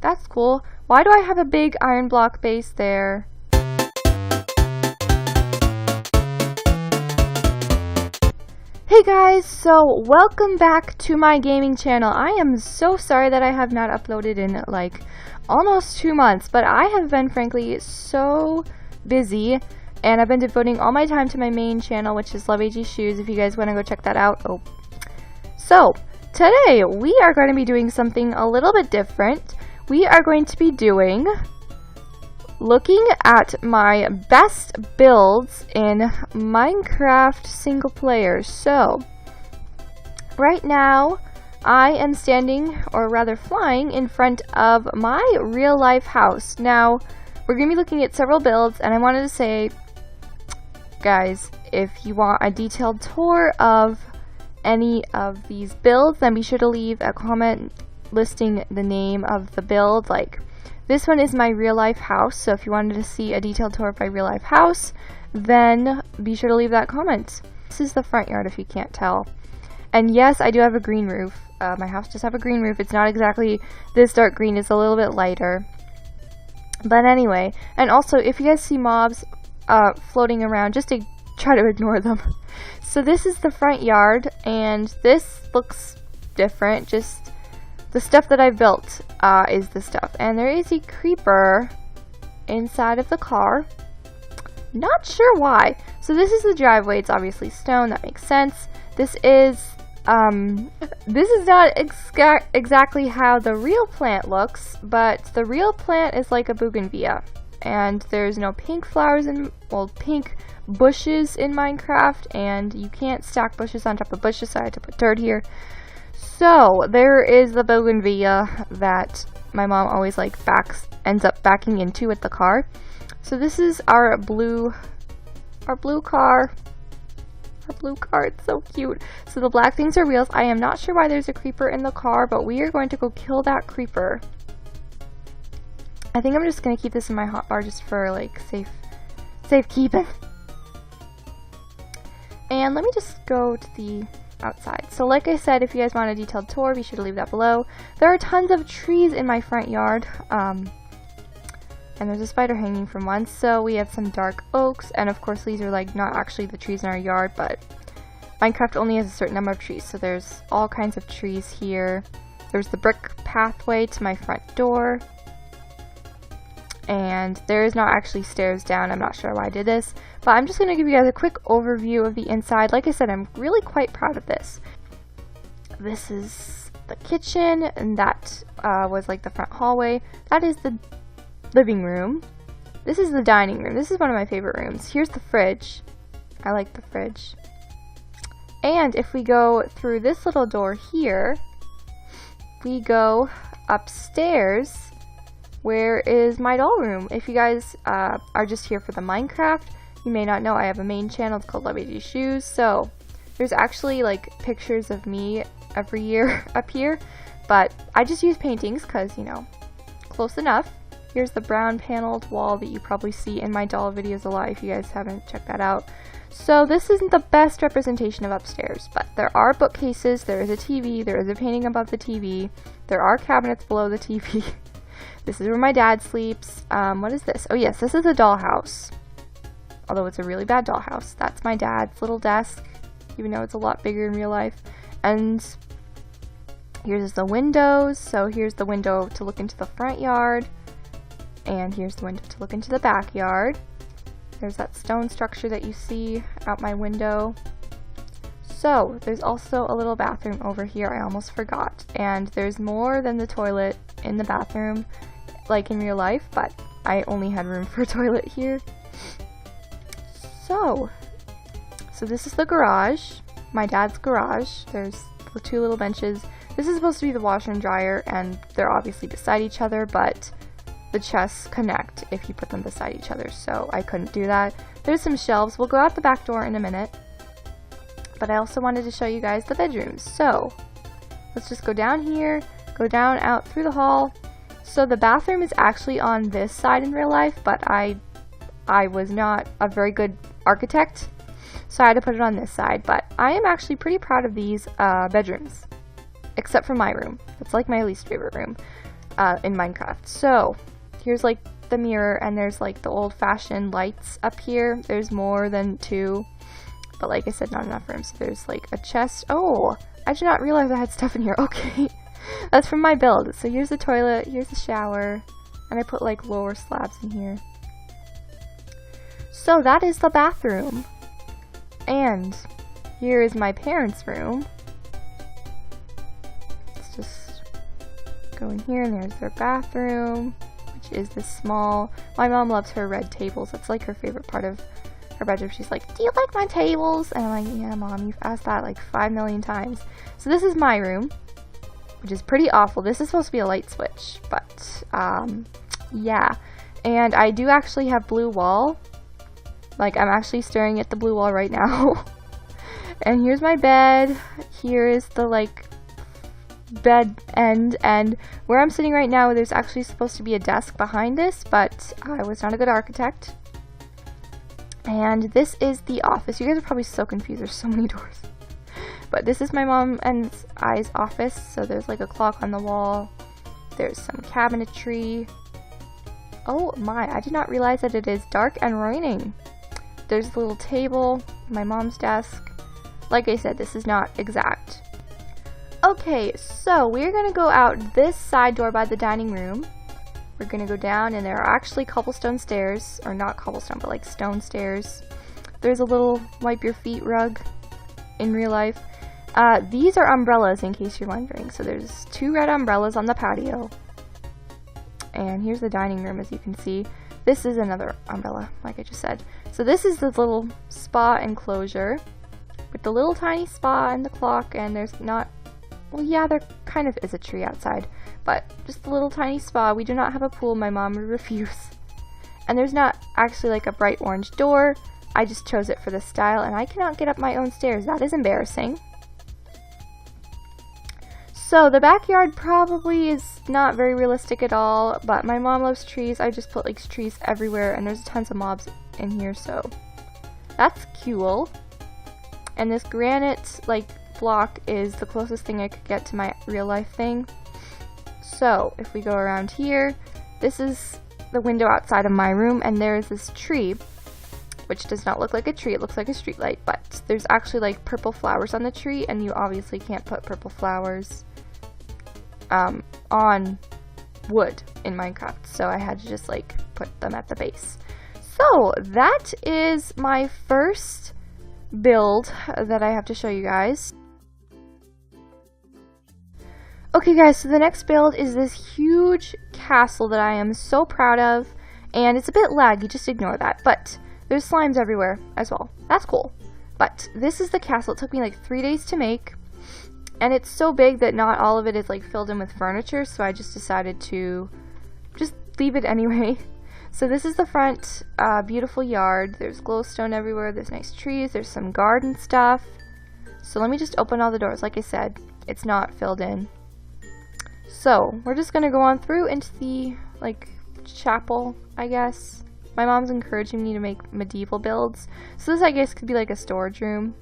That's cool. Why do I have a big iron block base there? Hey guys, so welcome back to my gaming channel. I am so sorry that I have not uploaded in like almost 2 months, but I have been frankly so busy and I've been devoting all my time to my main channel, which is Love AG Shoes, if you guys want to go check that out. So today we are going to be doing something a little bit different. We are going to be looking at my best builds in Minecraft single player. So right now I am standing, or rather flying, in front of my real life house. Now we're going to be looking at several builds, and I wanted to say, guys, if you want a detailed tour of any of these builds, then be sure to leave a comment listing the name of the build. Like, this one is my real life house, so if you wanted to see a detailed tour of my real life house, then be sure to leave that comment. This is the front yard, if you can't tell. And yes, I do have a green roof. My house does have a green roof. It's not exactly this dark green, it's a little bit lighter. But anyway, and also if you guys see mobs floating around, just to try to ignore them. So this is the front yard, and this looks different. Just the stuff that I built is the stuff. And there is a creeper inside of the car. Not sure why. So this is the driveway. It's obviously stone. That makes sense. This is not exactly how the real plant looks, but the real plant is like a bougainvillea. And there's no pink flowers pink bushes in Minecraft, and you can't stack bushes on top of bushes, so I had to put dirt here. So there is the bougainvillea that my mom always ends up backing into with the car. So this is our blue car. Our blue car, it's so cute. So the black things are reals. I am not sure why there's a creeper in the car, but we are going to go kill that creeper. I think I'm just gonna keep this in my hotbar just for like safekeeping. And let me just go to the outside. So like I said, if you guys want a detailed tour, be sure to leave that below. There are tons of trees in my front yard, and there's a spider hanging from one. So we have some dark oaks, and of course these are like not actually the trees in our yard, but Minecraft only has a certain number of trees, so there's all kinds of trees here. There's the brick pathway to my front door, and there is not actually stairs down. I'm not sure why I did this, but I'm just going to give you guys a quick overview of the inside. Like I said, I'm really quite proud of this. This is the kitchen, and that was like the front hallway. That is the living room. This is the dining room. This is one of my favorite rooms. Here's the fridge. I like the fridge. And if we go through this little door here, we go upstairs, where is my doll room. If you guys are just here for the Minecraft, you may not know I have a main channel. It's called Love AG Shoes. So there's actually like pictures of me every year up here, but I just use paintings because, you know, close enough. Here's the brown paneled wall that you probably see in my doll videos a lot if you guys haven't checked that out. So this isn't the best representation of upstairs, but there are bookcases, there is a TV, there is a painting above the TV, there are cabinets below the TV. This is where my dad sleeps. What is this? Oh yes, this is a dollhouse. Although it's a really bad dollhouse. That's my dad's little desk, even though it's a lot bigger in real life. And here's the windows. So here's the window to look into the front yard. And here's the window to look into the backyard. There's that stone structure that you see out my window. So there's also a little bathroom over here. I almost forgot. And there's more than the toilet in the bathroom, like in real life, but I only had room for a toilet here. So this is the garage, my dad's garage. There's the 2 little benches. This is supposed to be the washer and dryer, and they're obviously beside each other, but the chests connect if you put them beside each other, so I couldn't do that. There's some shelves. We'll go out the back door in a minute, but I also wanted to show you guys the bedrooms. So let's just go down here, go down out through the hall. So the bathroom is actually on this side in real life, but I was not a very good architect, so I had to put it on this side. But I am actually pretty proud of these bedrooms, except for my room. It's like my least favorite room. in Minecraft. So here's like the mirror, and there's like the old-fashioned lights up here. There's more than 2, but like I said, not enough room. So there's like a chest. Oh, I did not realize I had stuff in here. Okay, that's from my build. So here's the toilet, here's the shower, and I put like lower slabs in here. So that is the bathroom, and here is my parents' room. Let's just go in here, and there's their bathroom, which is this small. My mom loves her red tables. That's like her favorite part of her bedroom. She's like, "Do you like my tables?" And I'm like, "Yeah, Mom, you've asked that like 5 million times." So this is my room, which is pretty awful. This is supposed to be a light switch, but yeah. And I do actually have blue wall. Like, I'm actually staring at the blue wall right now. And here's my bed. Here is the like bed end, and where I'm sitting right now, there's actually supposed to be a desk behind this, but I was not a good architect. And this is the office. You guys are probably so confused, there's so many doors. But this is my mom and I's office. So there's like a clock on the wall, there's some cabinetry. Oh my, I did not realize that it is dark and raining. There's a little table, my mom's desk. Like I said, this is not exact. Okay, so we're gonna go out this side door by the dining room. We're gonna go down, and there are actually cobblestone stairs, or not cobblestone, but like stone stairs. There's a little wipe your feet rug in real life. These are umbrellas, in case you're wondering. So there's 2 red umbrellas on the patio. And here's the dining room, as you can see. This is another umbrella, like I just said. So this is the little spa enclosure with the little tiny spa and the clock, and there's not, well, yeah, there kind of is a tree outside, but just a little tiny spa. We do not have a pool. My mom would refuse. And there's not actually like a bright orange door. I just chose it for the style, and I cannot get up my own stairs. That is embarrassing. So the backyard probably is not very realistic at all, but my mom loves trees. I just put like trees everywhere, and there's tons of mobs in here, so that's cool. And this granite like block is the closest thing I could get to my real life thing. So if we go around here, this is the window outside of my room, and there is this tree, which does not look like a tree. It looks like a street light, but there's actually like purple flowers on the tree, and you obviously can't put purple flowers on wood in Minecraft, so I had to just like put them at the base. So that is my first build that I have to show you guys. Okay guys, so the next build is this huge castle that I am so proud of, and it's a bit laggy, just ignore that, but there's slimes everywhere as well. That's cool. But this is the castle. It took me like 3 days to make, and it's so big that not all of it is like filled in with furniture, so I just decided to just leave it anyway. So this is the front, beautiful yard. There's glowstone everywhere, there's nice trees, there's some garden stuff. So let me just open all the doors. Like I said, it's not filled in. So we're just gonna go on through into the like chapel, I guess. My mom's encouraging me to make medieval builds, so this I guess could be like a storage room.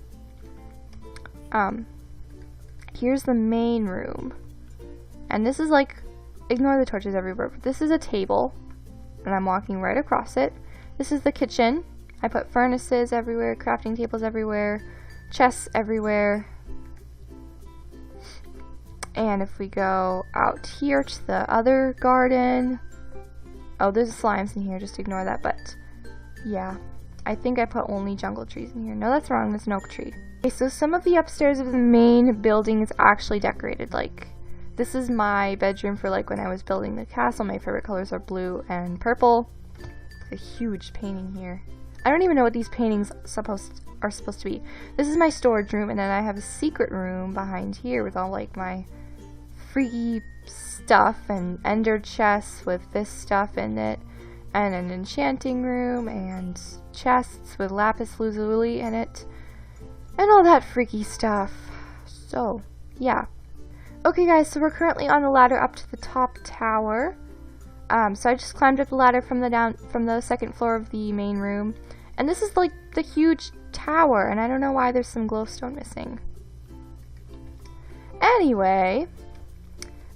Here's the main room, and this is like, ignore the torches everywhere, but this is a table, and I'm walking right across it. This is the kitchen. I put furnaces everywhere, crafting tables everywhere, chests everywhere. And if we go out here to the other garden, oh, there's slimes in here, just ignore that, but yeah, I think I put only jungle trees in here. No, that's wrong, there's an oak tree. Okay, so some of the upstairs of the main building is actually decorated. Like, this is my bedroom for like when I was building the castle. My favorite colors are blue and purple. There's a huge painting here. I don't even know what these paintings are supposed to be. This is my storage room, and then I have a secret room behind here with all like my freaky stuff and ender chests with this stuff in it, and an enchanting room and chests with lapis lazuli in it, and all that freaky stuff. So yeah. Okay guys, so we're currently on the ladder up to the top tower. So I just climbed up the ladder from the second floor of the main room, and this is like the huge tower, and I don't know why there's some glowstone missing. Anyway,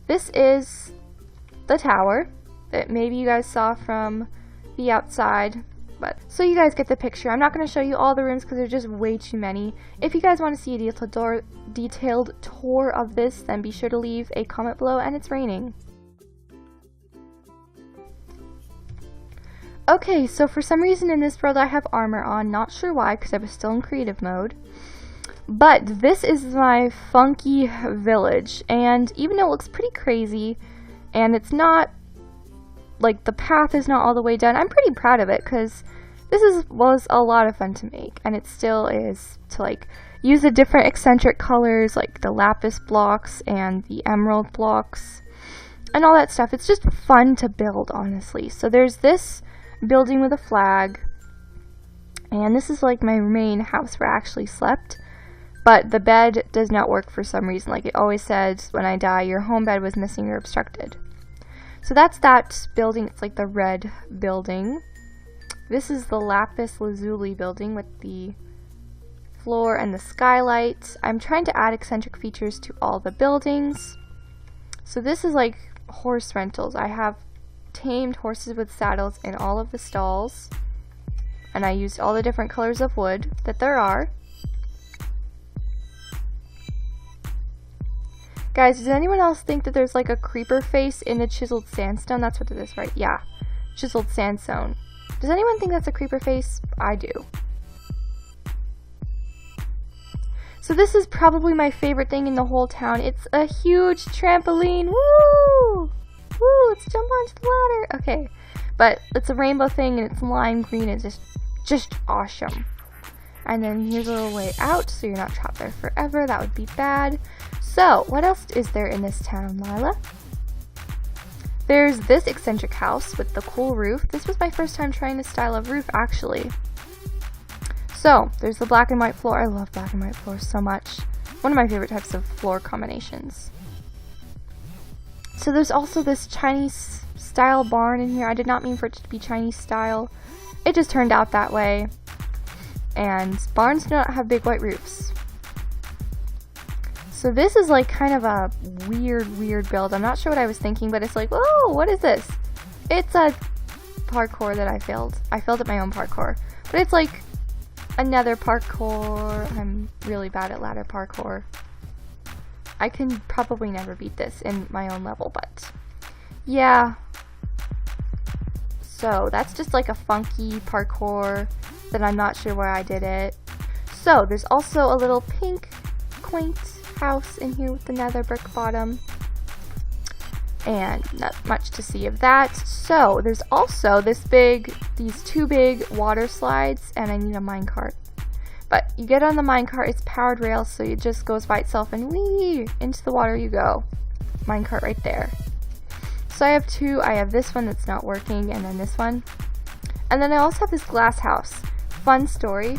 this is the tower that maybe you guys saw from the outside. But so you guys get the picture. I'm not going to show you all the rooms because there's just way too many. If you guys want to see a detailed tour of this, then be sure to leave a comment below. And it's raining. Okay, so for some reason in this world I have armor on. Not sure why, because I was still in creative mode. But this is my funky village, and even though it looks pretty crazy, and it's not, like, the path is not all the way done, I'm pretty proud of it, because was a lot of fun to make, and it still is to, like, use the different eccentric colors, like the lapis blocks and the emerald blocks, and all that stuff. It's just fun to build, honestly. So there's this building with a flag, and this is, like, my main house where I actually slept. But the bed does not work for some reason. Like it always said, when I die, your home bed was missing or obstructed. So that's that building. It's like the red building. This is the lapis lazuli building with the floor and the skylight. I'm trying to add eccentric features to all the buildings. So this is like horse rentals. I have tamed horses with saddles in all of the stalls. And I used all the different colors of wood that there are. Guys, does anyone else think that there's like a creeper face in the chiseled sandstone? That's what it is, right? Yeah. Chiseled sandstone. Does anyone think that's a creeper face? I do. So this is probably my favorite thing in the whole town. It's a huge trampoline. Woo! Woo! Let's jump onto the ladder. Okay. But it's a rainbow thing and it's lime green. It's just awesome. And then here's a little way out so you're not trapped there forever. That would be bad. So, what else is there in this town, Lila? There's this eccentric house with the cool roof. This was my first time trying this style of roof, actually. So, there's the black and white floor. I love black and white floors so much. One of my favorite types of floor combinations. So there's also this Chinese style barn in here. I did not mean for it to be Chinese style. It just turned out that way. And barns do not have big white roofs. So this is like kind of a weird build. I'm not sure what I was thinking, but it's like, whoa, what is this? It's a parkour that I failed. I failed at my own parkour. But it's like another parkour. I'm really bad at ladder parkour. I can probably never beat this in my own level, but yeah. So that's just like a funky parkour that I'm not sure where I did it. So there's also a little pink, quaint house in here with the nether brick bottom, and not much to see of that. So there's also these two big water slides, and I need a minecart. But you get on the minecart, it's powered rails, so it just goes by itself, and whee, into the water you go. Minecart right there. So I have two. I have this one that's not working, and then this one. And then I also have this glass house. Fun story.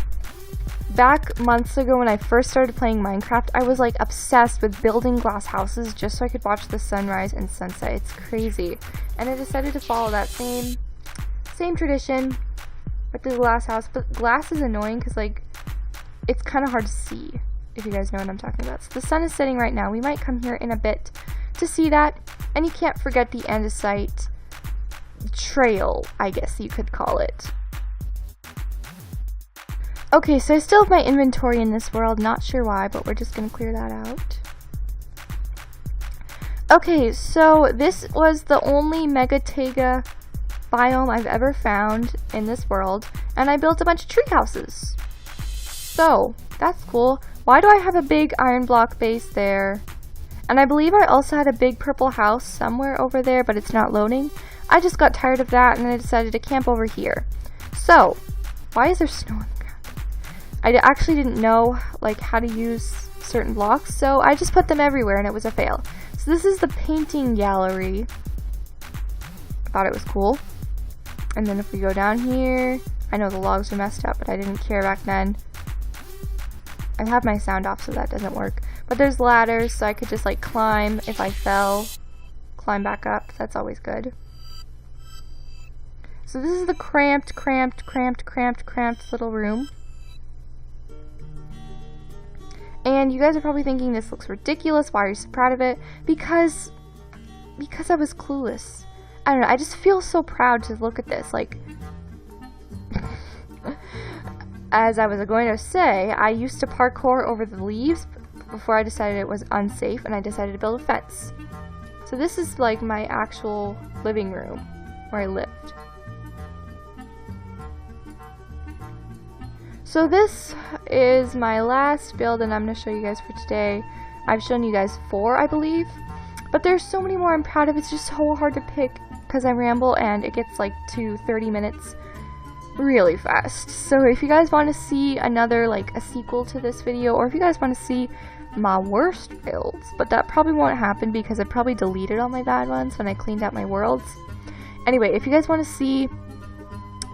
Back months ago when I first started playing Minecraft, I was like obsessed with building glass houses just so I could watch the sunrise and sunset. It's crazy. And I decided to follow that same tradition with the glass house. But glass is annoying because like it's kind of hard to see, if you guys know what I'm talking about. So the sun is setting right now. We might come here in a bit to see that. And you can't forget the andesite trail, I guess you could call it. Okay, so I still have my inventory in this world, not sure why, but we're just going to clear that out. Okay, so this was the only Mega Taiga biome I've ever found in this world, and I built a bunch of tree houses. So, that's cool. Why do I have a big iron block base there? And I believe I also had a big purple house somewhere over there, but it's not loading. I just got tired of that, and I decided to camp over here. So, why is there snow on the ground? I actually didn't know like how to use certain blocks, so I just put them everywhere and it was a fail. So this is the painting gallery. I thought it was cool. And then if we go down here, I know the logs are messed up, but I didn't care back then. I have my sound off so that doesn't work. But there's ladders, so I could just like climb if I fell. Climb back up, that's always good. So this is the cramped little room. And you guys are probably thinking this looks ridiculous, why are you so proud of it? Because because I was clueless. I don't know, I just feel so proud to look at this, like, as I was going to say, I used to parkour over the leaves before I decided it was unsafe, and I decided to build a fence. So this is like my actual living room where I lived. So this is my last build, and I'm going to show you guys for today. I've shown you guys 4, I believe, but there's so many more I'm proud of. It's just so hard to pick because I ramble and it gets like to 30 minutes really fast. So if you guys want to see another, like a sequel to this video, or if you guys want to see my worst builds, but that probably won't happen because I probably deleted all my bad ones when I cleaned out my worlds. Anyway, if you guys want to see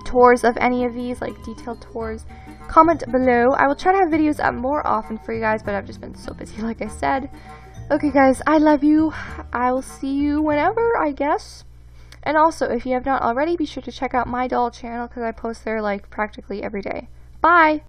tours of any of these, like detailed tours, comment below. I will try to have videos up more often for you guys, but I've just been so busy, like I said. Okay guys, I love you. I will see you whenever, I guess. And also, if you have not already, be sure to check out my doll channel because I post there like practically every day. Bye!